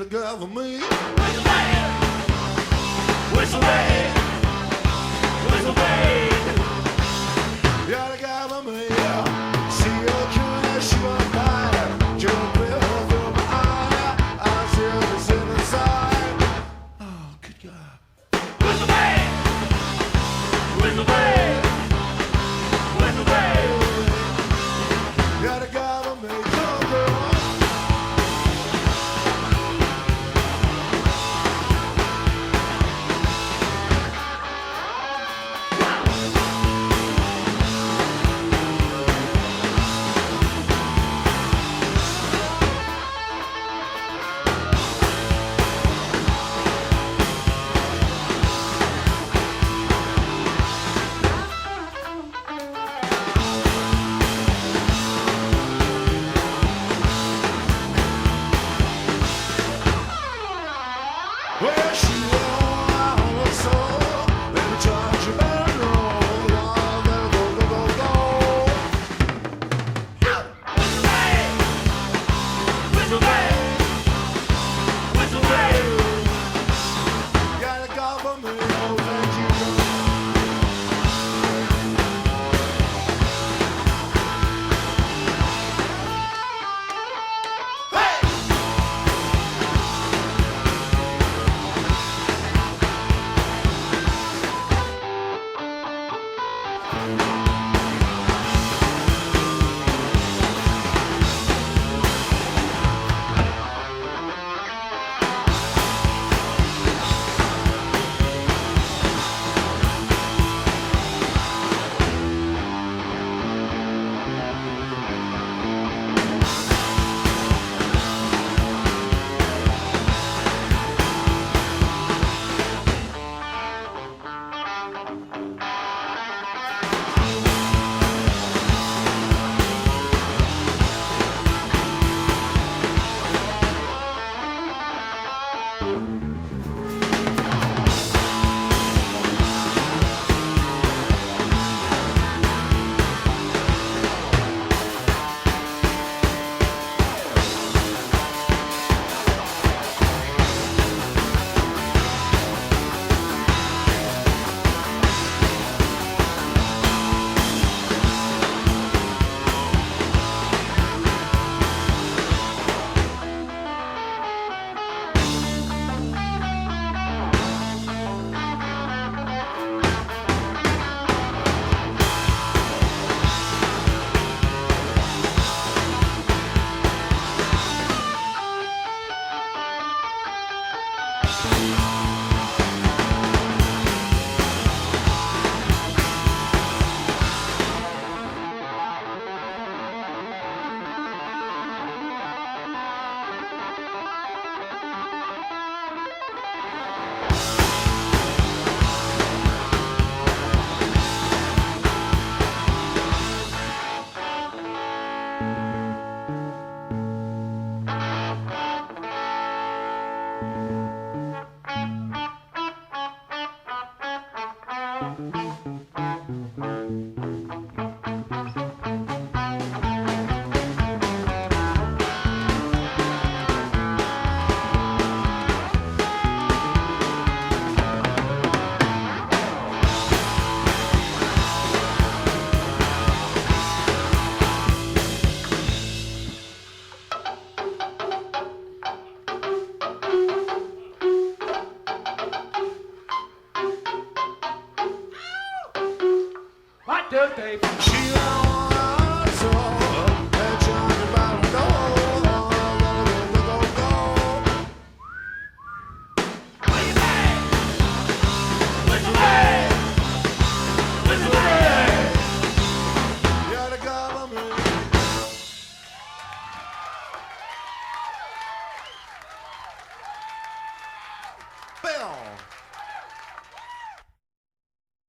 girl for me. Whistle man, whistle man, whistle man. You're the guy for me. See your curious, she was mine. Jump in through my eye. I see this in the side. Oh, good God. Whistle man, whistle man, whistle man. You're the guy for me. Come on, girl. Well, she won't her soul. Baby, charge your bell roll. Oh, go, go, go, go, go. Whistle man, whistle man, whistle man. Got a call for me, oh, thank you. Hey! What do they? She